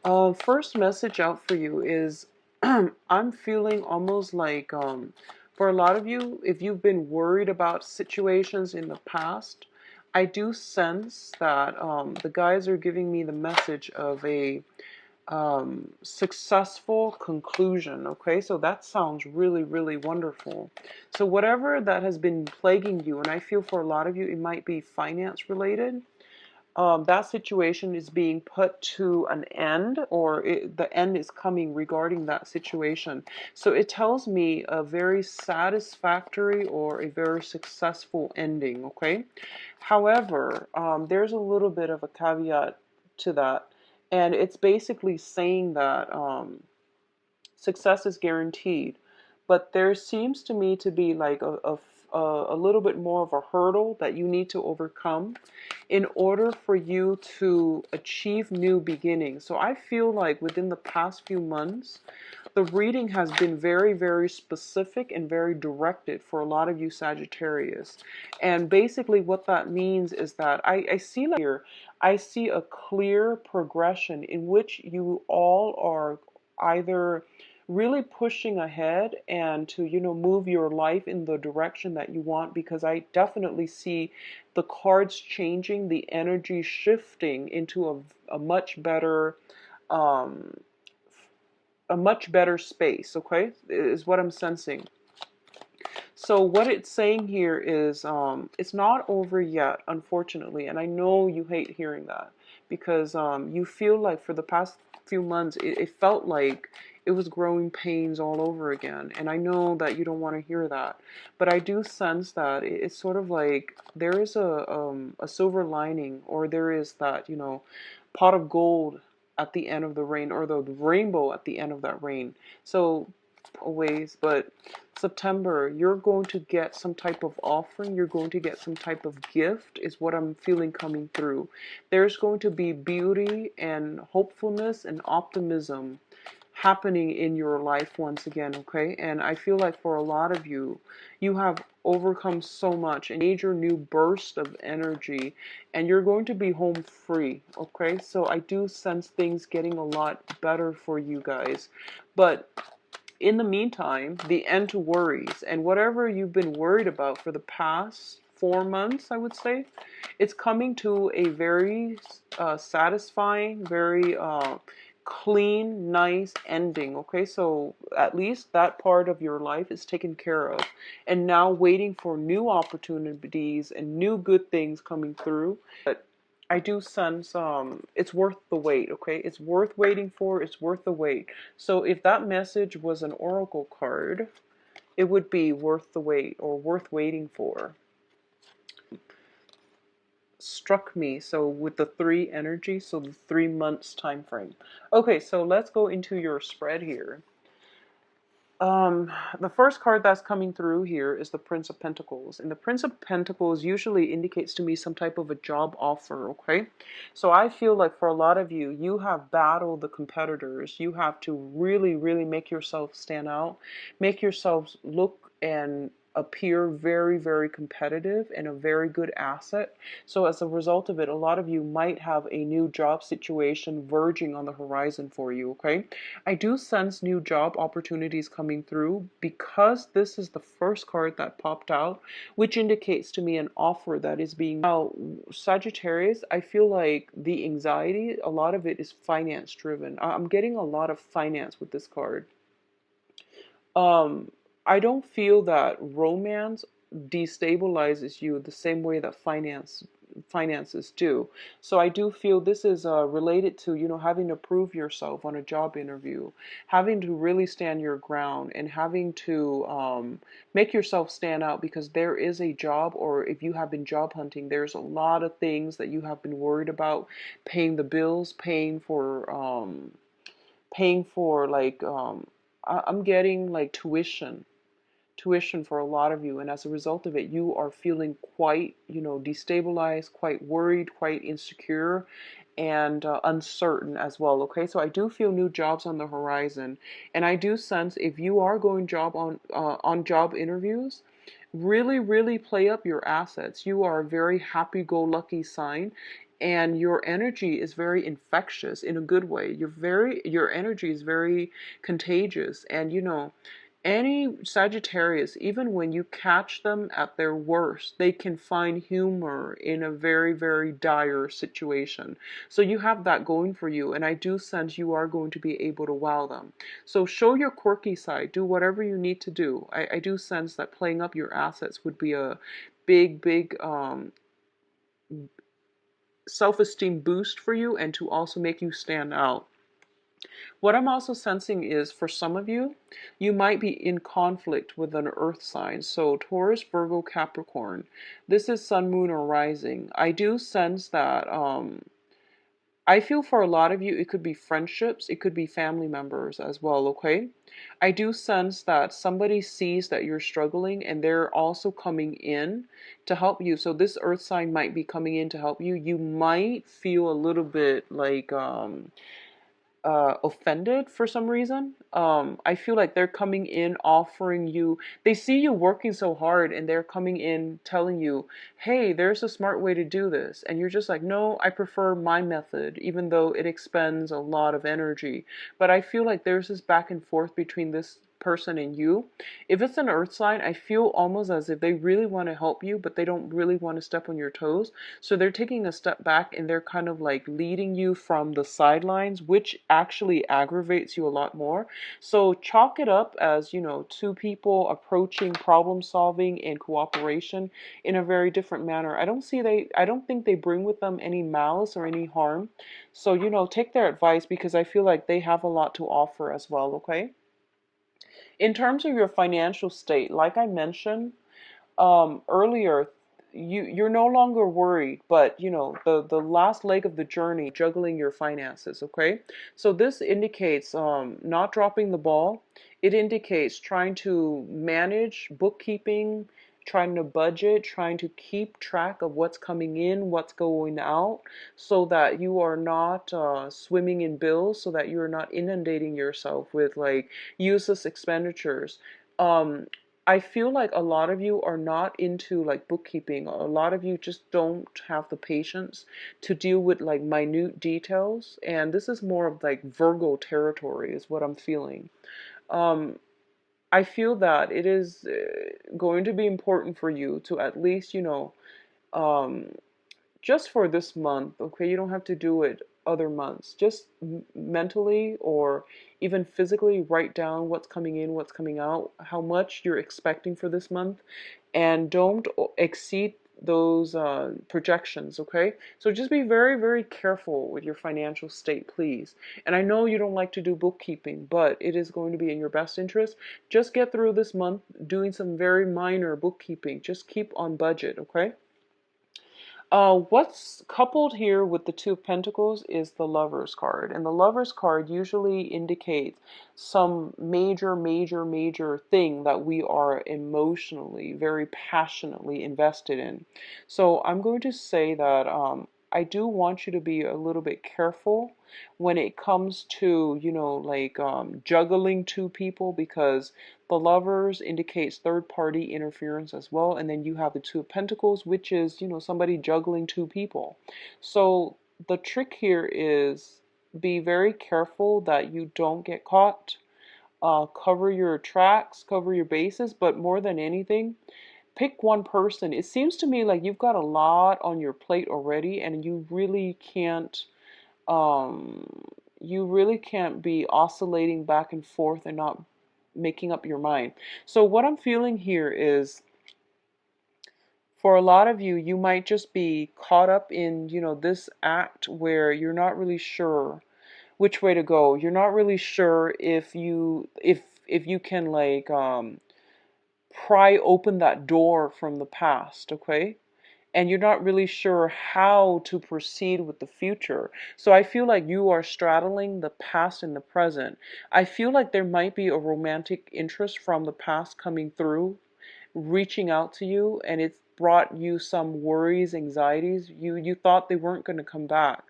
First message out for you is I'm feeling almost like for a lot of you, if you've been worried about situations in the past, I do sense that the guys are giving me the message of a successful conclusion. Okay, so that sounds really, really wonderful. So, whatever that has been plaguing you, and I feel for a lot of you, it might be finance related. That situation is being put to an end, or the end is coming regarding that situation. So it tells me a very satisfactory or a very successful ending, okay? However, there's a little bit of a caveat to that, and it's basically saying that success is guaranteed, but there seems to me to be like a little bit more of a hurdle that you need to overcome in order for you to achieve new beginnings. So I feel like within the past few months, the reading has been very, very specific and very directed for a lot of you Sagittarius. And basically what that means is that I see like here, I see a clear progression in which you all are either really pushing ahead and to move your life in the direction that you want, because I definitely see the cards changing, the energy shifting into a much better um a much better space, okay, is what I'm sensing. So what it's saying here is it's not over yet, unfortunately, and I know you hate hearing that because you feel like for the past few months it felt like it was growing pains all over again, and I know that you don't want to hear that, but I do sense that it's sort of like there is a silver lining, or there is that pot of gold at the end of the rain, or the rainbow at the end of that rain. So ways, but September, you're going to get some type of offering, you're going to get some type of gift, is what I'm feeling coming through. There's going to be beauty and hopefulness and optimism happening in your life once again, okay? And I feel like for a lot of you, you have overcome so much, a major new burst of energy, and you're going to be home free, okay? So I do sense things getting a lot better for you guys. But in the meantime, the end to worries, and whatever you've been worried about for the past 4 months, I would say, it's coming to a very satisfying, very clean, nice ending. Okay, so at least that part of your life is taken care of, and now waiting for new opportunities and new good things coming through. But I do sense it's worth the wait, okay? It's worth waiting for, it's worth the wait. So if that message was an oracle card, it would be worth the wait or worth waiting for. Struck me, so with the 3 energy, so the 3 months time frame. Okay, so let's go into your spread here. The first card that's coming through here is the Prince of Pentacles. And the Prince of Pentacles usually indicates to me some type of a job offer, okay? So I feel like for a lot of you, you have battled the competitors. You have to really, really make yourself stand out, make yourselves look and appear very, very competitive and a very good asset. So as a result of it, a lot of you might have a new job situation verging on the horizon for you, okay? I do sense new job opportunities coming through because this is the first card that popped out, which indicates to me an offer that is being. Now, Sagittarius, I feel like the anxiety, a lot of it is finance driven. I'm getting a lot of finance with this card. Um, I don't feel that romance destabilizes you the same way that finances do. So I do feel this is related to having to prove yourself on a job interview, having to really stand your ground, and having to make yourself stand out, because there is a job, or if you have been job hunting, there's a lot of things that you have been worried about: paying the bills, paying for like I'm getting like tuition for a lot of you, and as a result of it, you are feeling quite destabilized, quite worried, quite insecure, and uncertain as well. Okay, so I do feel new jobs on the horizon, and I do sense if you are going job on job interviews, really, really play up your assets. You are a very happy-go-lucky sign, and your energy is very infectious in a good way. Your energy is very contagious, and any Sagittarius, even when you catch them at their worst, they can find humor in a very, very dire situation. So you have that going for you, and I do sense you are going to be able to wow them. So show your quirky side, do whatever you need to do. I do sense that playing up your assets would be a big, big self-esteem boost for you, and to also make you stand out. What I'm also sensing is, for some of you, you might be in conflict with an earth sign. So Taurus, Virgo, Capricorn. This is sun, moon, or rising. I do sense that I feel for a lot of you, it could be friendships, it could be family members as well, okay? I do sense that somebody sees that you're struggling and they're also coming in to help you. So this earth sign might be coming in to help you. You might feel a little bit like offended for some reason. I feel like they're coming in offering you, they see you working so hard and they're coming in telling you, hey, there's a smart way to do this. And you're just like, no, I prefer my method, even though it expends a lot of energy. But I feel like there's this back and forth between this person and you. If it's an earth sign, I feel almost as if they really want to help you, but they don't really want to step on your toes. So they're taking a step back and they're kind of like leading you from the sidelines, which actually aggravates you a lot more. So chalk it up as, two people approaching problem solving and cooperation in a very different manner. I don't think they bring with them any malice or any harm. So, take their advice, because I feel like they have a lot to offer as well, okay? In terms of your financial state, like I mentioned earlier, you're no longer worried, but the last leg of the journey, juggling your finances, okay? So this indicates not dropping the ball. It indicates trying to manage bookkeeping, trying to budget, trying to keep track of what's coming in, what's going out, so that you are not swimming in bills, so that you're not inundating yourself with like useless expenditures. Um, I feel like a lot of you are not into like bookkeeping. A lot of you just don't have the patience to deal with like minute details. And this is more of like Virgo territory is what I'm feeling. Um, I feel that it is going to be important for you to at least, um, just for this month, okay? You don't have to do it other months. Just mentally or even physically write down what's coming in, what's coming out, how much you're expecting for this month, and don't exceed those projections, okay? So just be very, very careful with your financial state, please. And I know you don't like to do bookkeeping, but it is going to be in your best interest. Just get through this month doing some very minor bookkeeping. Just keep on budget, okay? What's coupled here with the Two of Pentacles is the Lover's card. And the Lover's card usually indicates some major, major, major thing that we are emotionally, very passionately invested in. So I'm going to say that I do want you to be a little bit careful when it comes to, like juggling two people, because the Lovers indicates third party interference as well. And then you have the Two of Pentacles, which is, somebody juggling two people. So the trick here is be very careful that you don't get caught. Cover your tracks, cover your bases, but more than anything, pick one person. It seems to me like you've got a lot on your plate already, and um, you really can't be oscillating back and forth and not making up your mind. So what I'm feeling here is, for a lot of you, you might just be caught up in, this act where you're not really sure which way to go. You're not really sure if you can like pry open that door from the past, okay? And you're not really sure how to proceed with the future. So I feel like you are straddling the past and the present. I feel like there might be a romantic interest from the past coming through, reaching out to you, and it's brought you some worries, anxieties. You thought they weren't going to come back.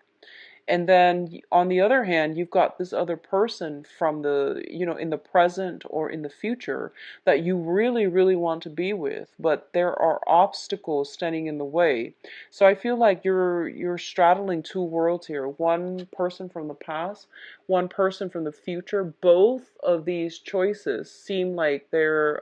And then on the other hand, you've got this other person from the, in the present or in the future that you really, really want to be with, but there are obstacles standing in the way. So I feel like you're straddling two worlds here. One person from the past, one person from the future. Both of these choices seem like they're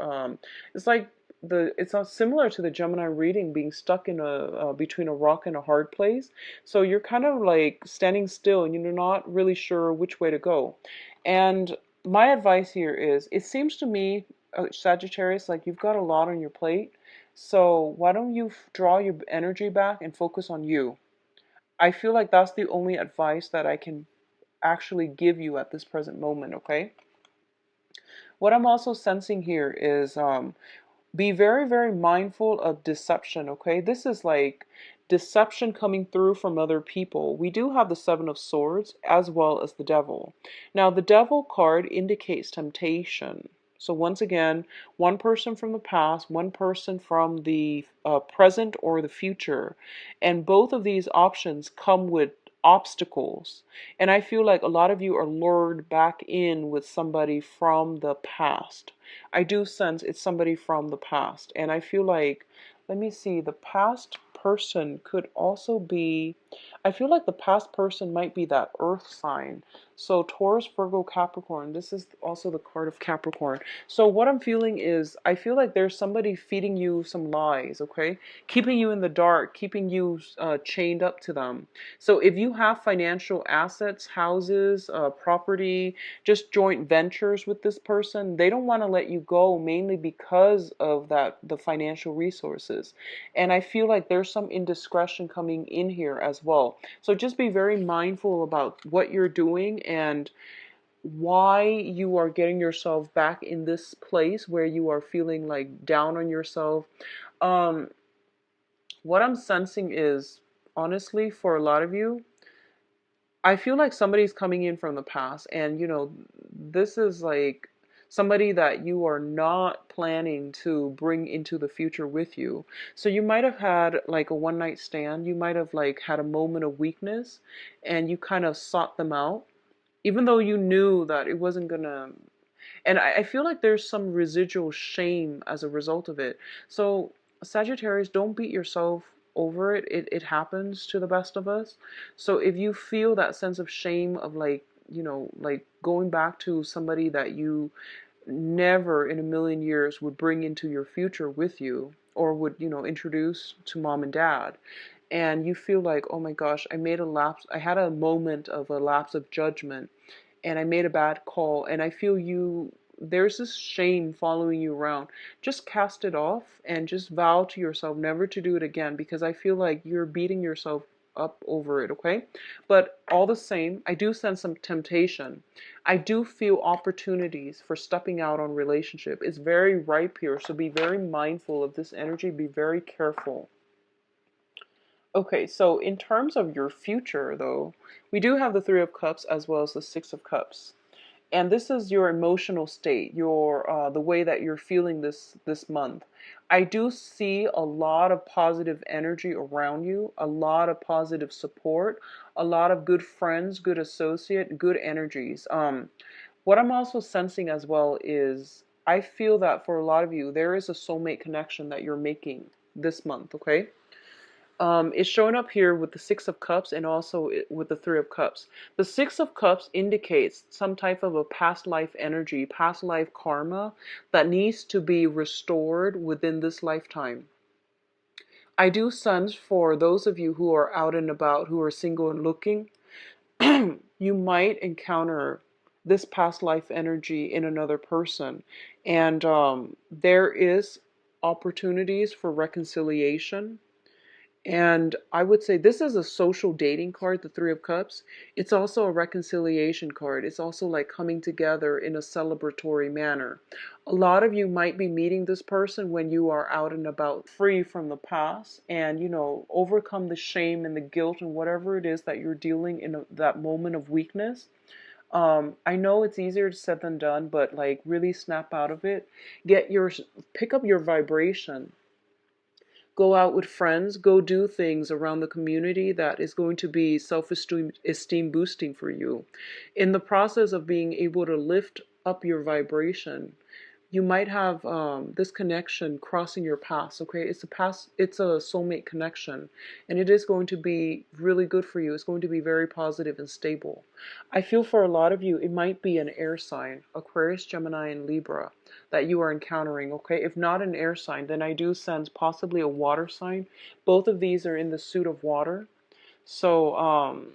it's like it's not similar to the Gemini reading, being stuck in a between a rock and a hard place. So you're kind of like standing still and you're not really sure which way to go. And my advice here is, it seems to me, Sagittarius, like you've got a lot on your plate. So why don't you draw your energy back and focus on you? I feel like that's the only advice that I can actually give you at this present moment, okay? What I'm also sensing here is be very, very mindful of deception, okay? This is like deception coming through from other people. We do have the Seven of Swords as well as the Devil. Now, the Devil card indicates temptation. So once again, one person from the past, one person from the present or the future. And both of these options come with obstacles. And I feel like a lot of you are lured back in with somebody from the past. I do sense it's somebody from the past. And I feel like, let me see, the past person could also be, I feel like the past person might be that earth sign. So Taurus, Virgo, Capricorn, this is also the card of Capricorn. So what I'm feeling is, I feel like there's somebody feeding you some lies, okay? Keeping you in the dark, keeping you chained up to them. So if you have financial assets, houses, property, just joint ventures with this person, they don't want to let you go, mainly because of the financial resources. And I feel like there's some indiscretion coming in here as well. So just be very mindful about what you're doing and why you are getting yourself back in this place where you are feeling like down on yourself. um what I'm sensing is, honestly, for a lot of you, I feel like somebody's coming in from the past, and this is like somebody that you are not planning to bring into the future with you. So you might have had like a one night stand, you might have like had a moment of weakness, and you kind of sought them out, even though you knew that it wasn't gonna. And I feel like there's some residual shame as a result of it. So, Sagittarius, don't beat yourself over it. It happens to the best of us. So, if you feel that sense of shame of like, like going back to somebody that you never in a million years would bring into your future with you, or would, introduce to mom and dad, and you feel like, oh my gosh, I had a moment of a lapse of judgment, and I made a bad call, and I feel there's this shame following you around. Just cast it off and just vow to yourself never to do it again, because I feel like you're beating yourself up over it, okay? But all the same, I do sense some temptation. I do feel opportunities for stepping out on relationship. It's very ripe here, so be very mindful of this energy. Be very careful. Okay, so in terms of your future, though, we do have the Three of Cups as well as the Six of Cups, and this is your emotional state, your the way that you're feeling this month. I do see a lot of positive energy around you, a lot of positive support, a lot of good friends, good associate, good energies. What I'm also sensing as well is, I feel that for a lot of you, there is a soulmate connection that you're making this month. Okay. It's showing up here with the Six of Cups and also with the Three of Cups. The Six of Cups indicates some type of a past life energy, past life karma that needs to be restored within this lifetime. I do sense, for those of you who are out and about, who are single and looking, you might encounter this past life energy in another person. And there is opportunities for reconciliation. And I would say this is a social dating card, the Three of Cups. It's also a reconciliation card. It's also like coming together in a celebratory manner. A lot of you might be meeting this person when you are out and about, free from the past, and, overcome the shame and the guilt and whatever it is that you're dealing in that moment of weakness. I know it's easier said than done, but like really snap out of it. Pick up your vibration. Go out with friends, go do things around the community that is going to be self-esteem boosting for you. In the process of being able to lift up your vibration, you might have this connection crossing your paths. Okay, it's a soulmate connection, and it is going to be really good for you. It's going to be very positive and stable. I feel for a lot of you it might be an air sign, Aquarius, Gemini, and Libra, that you are encountering. Okay, if not an air sign, then I do sense possibly a water sign. Both of these are in the suit of water. So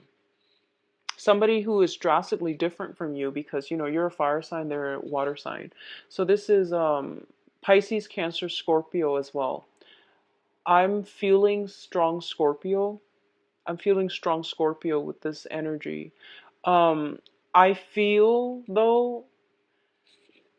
somebody who is drastically different from you, because you're a fire sign, they're a water sign. So this is Pisces, Cancer, Scorpio as well. I'm feeling strong Scorpio. I'm feeling strong Scorpio with this energy. I feel though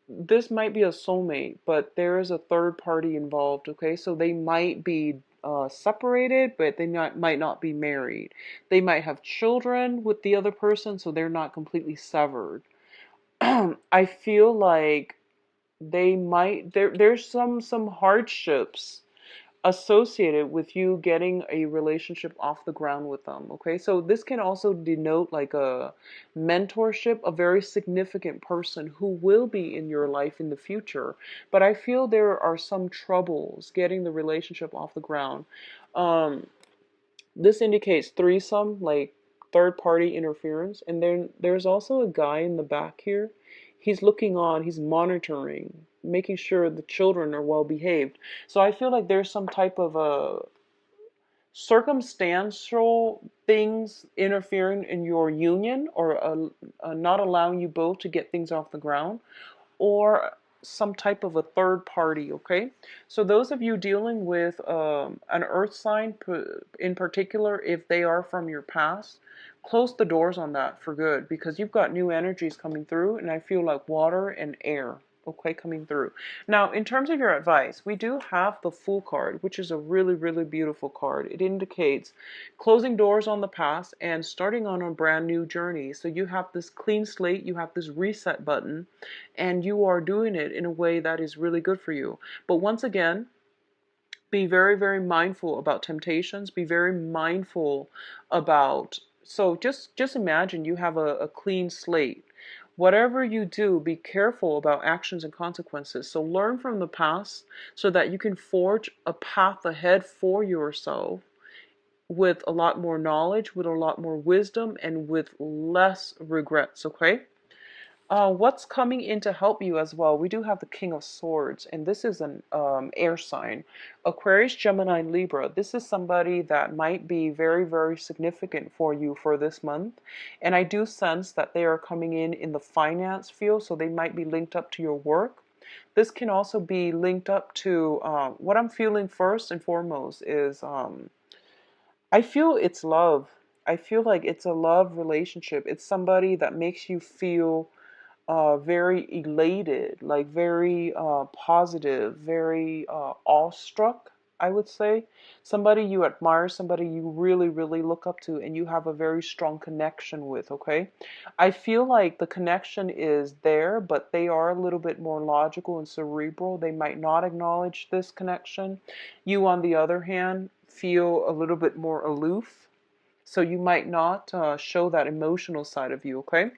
this might be a soulmate, but there is a third party involved. Okay, so they might be separated, but they might not be married. They might have children with the other person, so they're not completely severed. I feel like there's some hardships associated with you getting a relationship off the ground with them. Okay, so this can also denote like a mentorship, a very significant person who will be in your life in the future. But I feel there are some troubles getting the relationship off the ground. um this indicates threesome, like third party interference. And then there's also a guy in the back here. He's looking on, he's monitoring, making sure the children are well behaved. So I feel like there's some type of circumstantial things interfering in your union, or not allowing you both to get things off the ground, or some type of a third party. Okay, so those of you dealing with an earth sign in particular, if they are from your past, close the doors on that for good, because you've got new energies coming through, and I feel like water and air, okay, coming through. Now, in terms of your advice, we do have the Fool card, which is a really, really beautiful card. It indicates closing doors on the past and starting on a brand new journey. So you have this clean slate, you have this reset button, and you are doing it in a way that is really good for you. But once again, be very, very mindful about temptations. Be very mindful about, so just imagine you have a clean slate. Whatever you do, be careful about actions and consequences. So learn from the past so that you can forge a path ahead for yourself with a lot more knowledge, with a lot more wisdom, and with less regrets. Okay? What's coming in to help you as well? We do have the King of Swords, and this is an air sign. Aquarius, Gemini, Libra. This is somebody that might be very, very significant for you for this month. And I do sense that they are coming in the finance field, so they might be linked up to your work. This can also be linked up to what I'm feeling first and foremost is I feel it's love. I feel like it's a love relationship. It's somebody that makes you feel very elated, like very positive, very awestruck, I would say. Somebody you admire, somebody you really, really look up to, and you have a very strong connection with, okay? I feel like the connection is there, but they are a little bit more logical and cerebral. They might not acknowledge this connection. You, on the other hand, feel a little bit more aloof, so you might not show that emotional side of you, okay?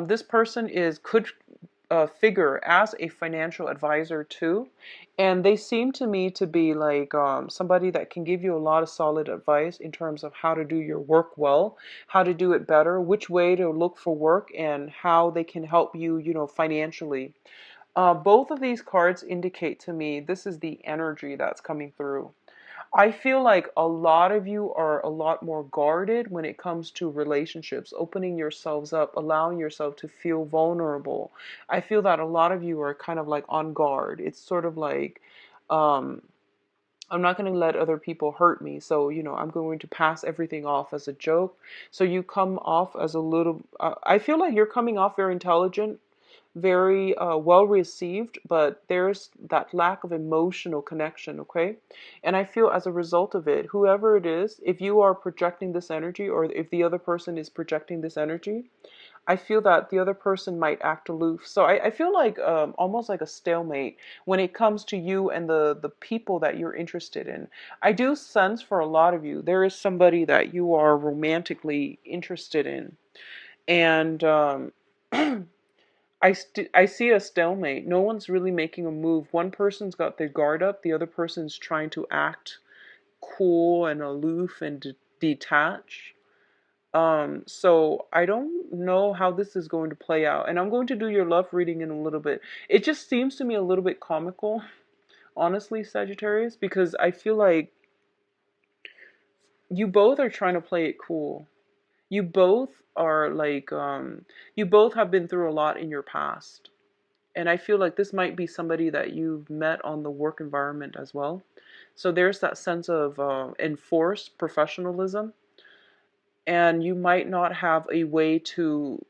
This person could figure as a financial advisor too, and they seem to me to be like somebody that can give you a lot of solid advice in terms of how to do your work well, how to do it better, which way to look for work, and how they can help you, financially. Both of these cards indicate to me this is the energy that's coming through. I feel like a lot of you are a lot more guarded when it comes to relationships, opening yourselves up, allowing yourself to feel vulnerable. I feel that a lot of you are kind of like on guard. It's sort of like, um, I'm not going to let other people hurt me. So, I'm going to pass everything off as a joke. So you come off as a little, I feel like you're coming off very intelligent, very well received, but there's that lack of emotional connection, okay? And I feel as a result of it, whoever it is, if you are projecting this energy, or if the other person is projecting this energy, I feel that the other person might act aloof. So I feel like almost like a stalemate when it comes to you and the people that you're interested in. I do sense for a lot of you, there is somebody that you are romantically interested in. And I see a stalemate. No one's really making a move. One person's got their guard up, the other person's trying to act cool and aloof and detach. So I don't know how this is going to play out. And I'm going to do your love reading in a little bit. It just seems to me a little bit comical, honestly, Sagittarius, because I feel like you both are trying to play it cool. You both are like, you both have been through a lot in your past. And I feel like this might be somebody that you've met on the work environment as well. So there's that sense of enforced professionalism. And you might not have a way to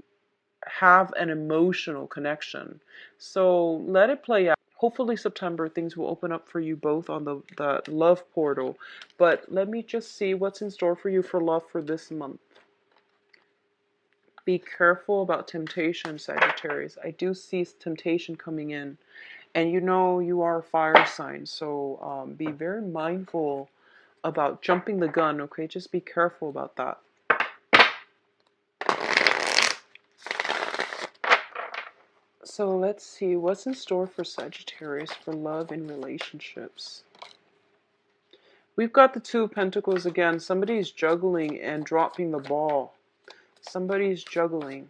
have an emotional connection. So let it play out. Hopefully September things will open up for you both on the love portal. But let me just see what's in store for you for love for this month. Be careful about temptation, Sagittarius. I do see temptation coming in. And you know you are a fire sign, so be very mindful about jumping the gun, okay? Just be careful about that. So let's see what's in store for Sagittarius for love and relationships. We've got the Two of Pentacles again. Somebody's juggling and dropping the ball. Somebody's juggling.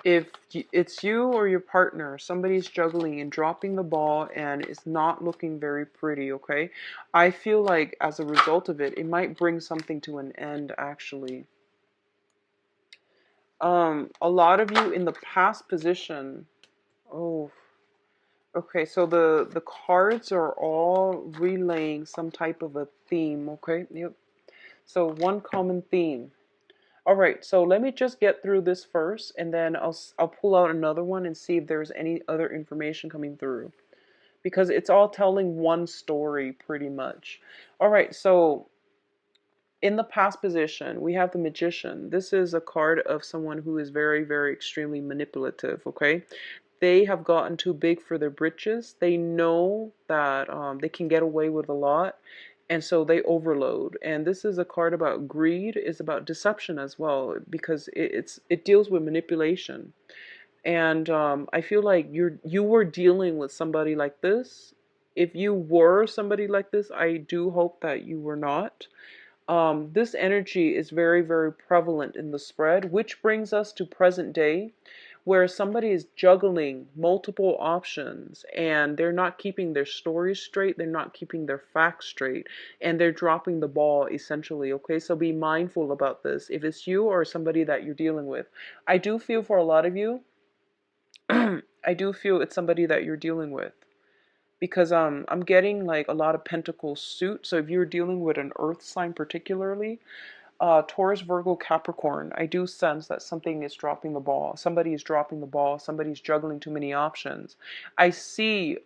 If it's you or your partner, somebody's juggling and dropping the ball and it's not looking very pretty, okay? I feel like as a result of it, it might bring something to an end, actually. A lot of you in the past position, oh, okay, so the cards are all relaying some type of a theme, okay? Yep. So one common theme. All right, so let me just get through this first, and then I'll pull out another one and see if there's any other information coming through, because it's all telling one story pretty much. All right, so in the past position, we have the Magician. This is a card of someone who is very, very extremely manipulative, okay? They have gotten too big for their britches. They know that they can get away with a lot, and so they overload. And this is a card about greed, is about deception as well, because it deals with manipulation. And I feel like you were dealing with somebody like this. If you were somebody like this, I do hope that you were not. This energy is very, very prevalent in the spread, which brings us to present day, where somebody is juggling multiple options and they're not keeping their stories straight, they're not keeping their facts straight, and they're dropping the ball essentially, okay? So be mindful about this. If it's you or somebody that you're dealing with, I do feel for a lot of you, I do feel it's somebody that you're dealing with. Because I'm getting like a lot of pentacles suit. So if you're dealing with an earth sign particularly, Taurus, Virgo, Capricorn, I do sense that something is dropping the ball. Somebody is dropping the ball. Somebody's juggling too many options. I see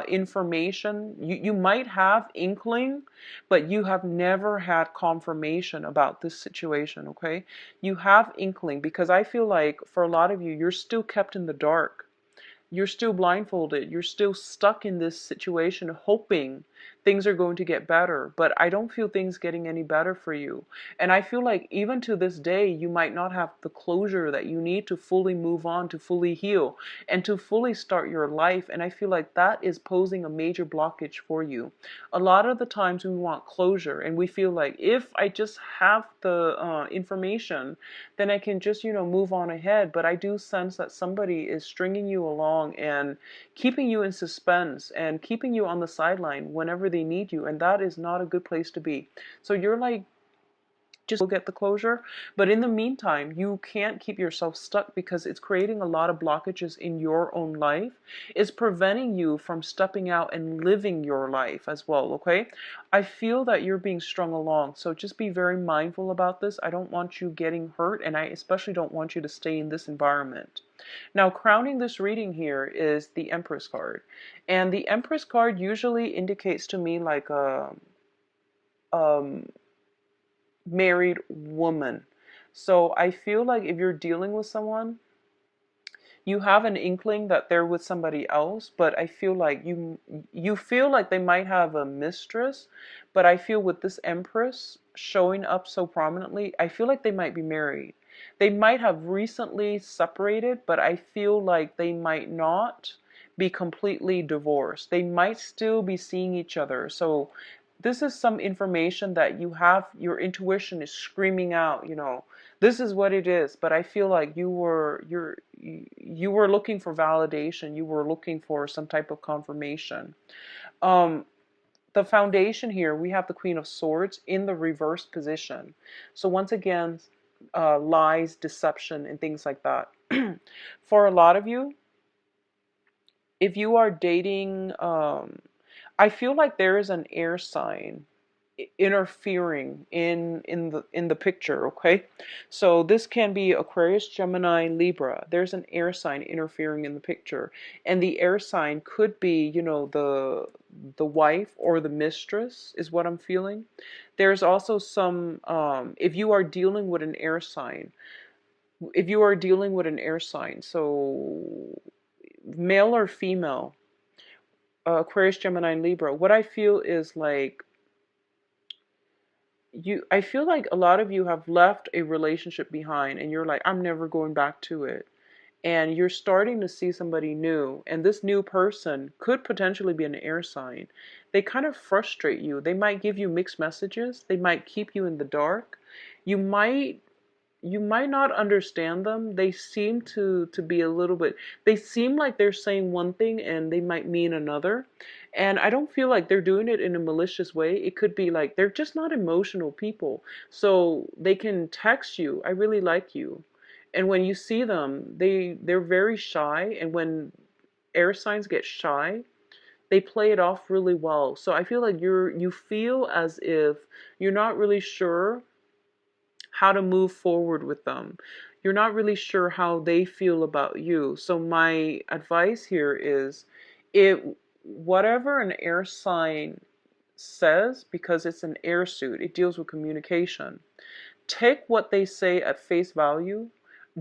information. You might have inkling, but you have never had confirmation about this situation, okay? You have inkling because I feel like for a lot of you, you're still kept in the dark. You're still blindfolded. You're still stuck in this situation hoping things are going to get better. But I don't feel things getting any better for you. And I feel like even to this day, you might not have the closure that you need to fully move on, to fully heal, and to fully start your life. And I feel like that is posing a major blockage for you. A lot of the times we want closure and we feel like if I just have the information, then I can just, move on ahead. But I do sense that somebody is stringing you along and keeping you in suspense and keeping you on the sideline whenever they need you. And that is not a good place to be. So you're like, just get the closure. But in the meantime, you can't keep yourself stuck because it's creating a lot of blockages in your own life. It's preventing you from stepping out and living your life as well, okay? I feel that you're being strung along, so just be very mindful about this. I don't want you getting hurt, and I especially don't want you to stay in this environment. Now, crowning this reading here is the Empress card. And the Empress card usually indicates to me like a married woman. So I feel like if you're dealing with someone, you have an inkling that they're with somebody else, but I feel like you feel like they might have a mistress, but I feel with this Empress showing up so prominently, I feel like they might be married. They might have recently separated, but I feel like they might not be completely divorced. They might still be seeing each other. So this is some information that you have, your intuition is screaming out, this is what it is. But I feel like you were looking for validation. You were looking for some type of confirmation. um the foundation here, we have the Queen of Swords in the reverse position. So once again, lies, deception, and things like that. For a lot of you, if you are dating, I feel like there is an air sign interfering in the picture. Okay, so this can be Aquarius, Gemini, Libra. There's an air sign interfering in the picture, and the air sign could be, the wife or the mistress is what I'm feeling. There's also some, if you are dealing with an air sign, so male or female, Aquarius, Gemini, and Libra, what I feel is like, I feel like a lot of you have left a relationship behind and you're like, I'm never going back to it. And you're starting to see somebody new, and this new person could potentially be an air sign. They kind of frustrate you. They might give you mixed messages. They might keep you in the dark. You might you might not understand them. They seem to be a little bit, they seem like they're saying one thing and they might mean another. And I don't feel like they're doing it in a malicious way. It could be like they're just not emotional people. So they can text you, I really like you. And when you see them, they're very shy, and when air signs get shy, they play it off really well. So I feel like you feel as if you're not really sure how to move forward with them. You're not really sure how they feel about you. So my advice here is, whatever an air sign says, because it's an air suit, it deals with communication. Take what they say at face value.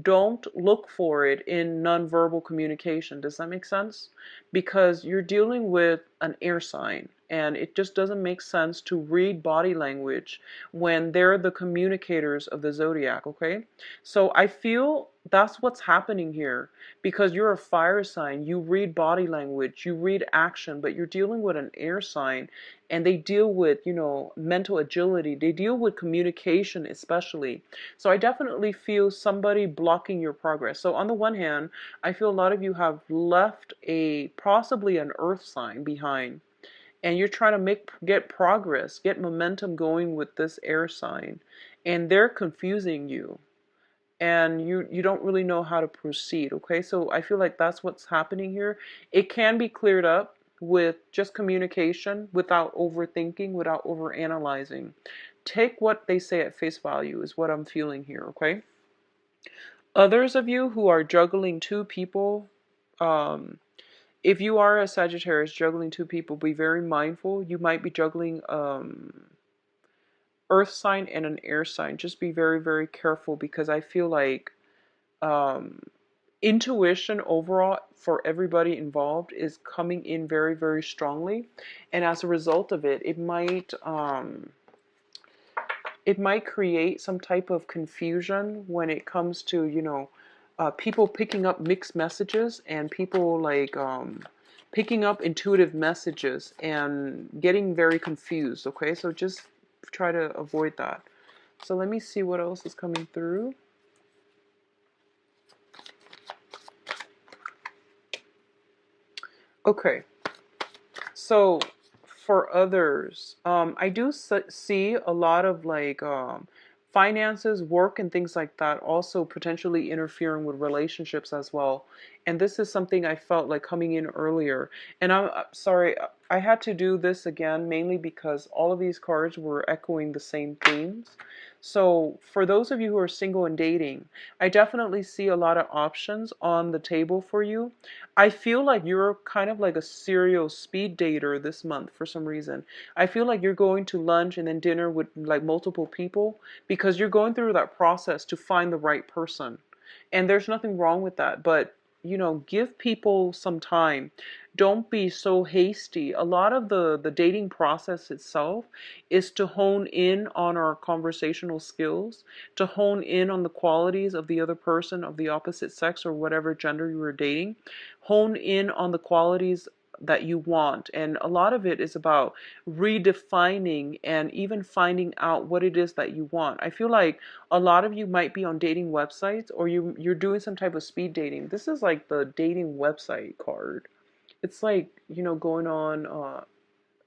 Don't look for it in nonverbal communication. Does that make sense? Because you're dealing with an air sign, and it just doesn't make sense to read body language when they're the communicators of the zodiac, okay? So I feel that's what's happening here, because you're a fire sign. You read body language, you read action, but you're dealing with an air sign, and they deal with, mental agility. They deal with communication, especially. So I definitely feel somebody blocking your progress. So on the one hand, I feel a lot of you have left possibly an earth sign behind, and you're trying to get progress, get momentum going with this air sign, and they're confusing you, and you don't really know how to proceed. Okay, so I feel like that's what's happening here. It can be cleared up with just communication, without overthinking, without overanalyzing. Take what they say at face value is what I'm feeling here. Okay, others of you who are juggling two people, if you are a Sagittarius juggling two people, be very mindful. You might be juggling earth sign and an air sign. Just be very, very careful, because I feel like um, intuition overall for everybody involved is coming in very, very strongly. And as a result of it, it might create some type of confusion when it comes to, people picking up mixed messages, and people like picking up intuitive messages and getting very confused. Okay, so just try to avoid that. So let me see what else is coming through. Okay, so for others, I do see a lot of like finances, work, and things like that also potentially interfering with relationships as well. And this is something I felt like coming in earlier. And I'm sorry, I had to do this again mainly because all of these cards were echoing the same themes. So for those of you who are single and dating, I definitely see a lot of options on the table for you. I feel like you're kind of like a serial speed dater this month for some reason. I feel like you're going to lunch and then dinner with like multiple people because you're going through that process to find the right person. And there's nothing wrong with that, but give people some time. Don't be so hasty. A lot of the dating process itself is to hone in on our conversational skills, to hone in on the qualities of the other person of the opposite sex or whatever gender you were dating, hone in on the qualities that you want. And a lot of it is about redefining and even finding out what it is that you want. I feel like a lot of you might be on dating websites, or you're doing some type of speed dating. This is like the dating website card. It's like, going on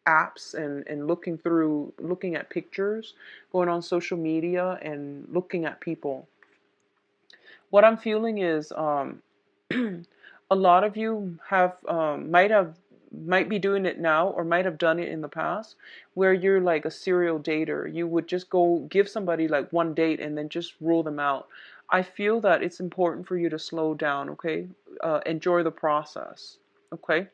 apps and looking at pictures, going on social media and looking at people. What I'm feeling is a lot of you might be doing it now or might have done it in the past, where you're like a serial dater. You would just go give somebody like one date and then just rule them out. I feel that it's important for you to slow down, okay? Enjoy the process, okay?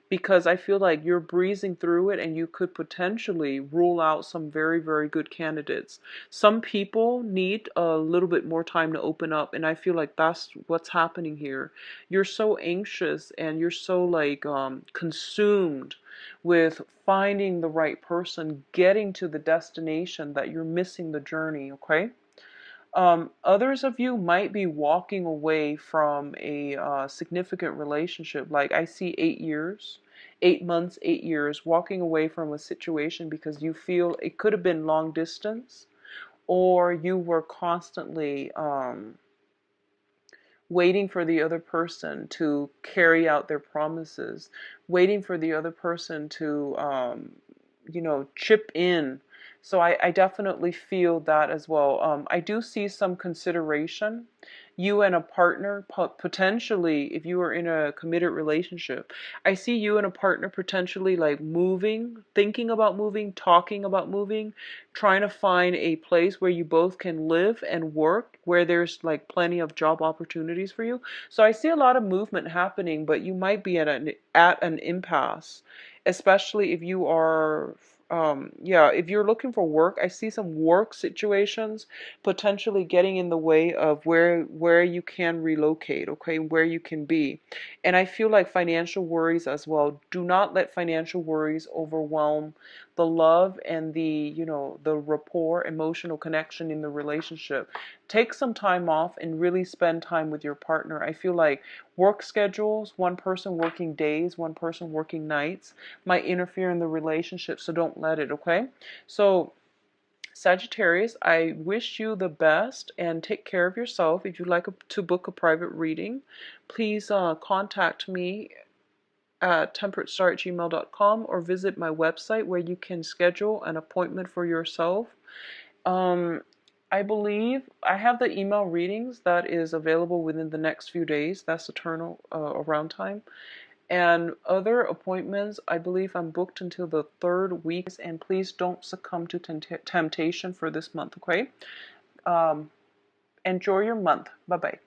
Because I feel like you're breezing through it and you could potentially rule out some very, very good candidates. Some people need a little bit more time to open up, and I feel like that's what's happening here. You're so anxious and you're so like consumed with finding the right person, getting to the destination, that you're missing the journey, okay? Others of you might be walking away from a significant relationship. Like I see 8 years, 8 months, 8 years, walking away from a situation because you feel it could have been long distance, or you were constantly waiting for the other person to carry out their promises, waiting for the other person to, chip in. So I definitely feel that as well. I do see some consideration. You and a partner, potentially, if you are in a committed relationship, I see you and a partner potentially like moving, thinking about moving, talking about moving, trying to find a place where you both can live and work, where there's like plenty of job opportunities for you. So I see a lot of movement happening, but you might be at an impasse, especially if you are yeah, if you're looking for work. I see some work situations potentially getting in the way of where you can relocate, okay, where you can be. And I feel like financial worries as well. Do not let financial worries overwhelm the love and the rapport, emotional connection in the relationship. Take some time off and really spend time with your partner. I feel like work schedules, one person working days, one person working nights, might interfere in the relationship, so don't let it, okay? So Sagittarius, I wish you the best and take care of yourself. If you'd like to book a private reading, please contact me at temperatestar@gmail.com, or visit my website where you can schedule an appointment for yourself. Um, I believe I have the email readings that is available within the next few days. That's the turn around time. And other appointments, I believe I'm booked until the third week. And please don't succumb to temptation for this month, okay? Enjoy your month. Bye-bye.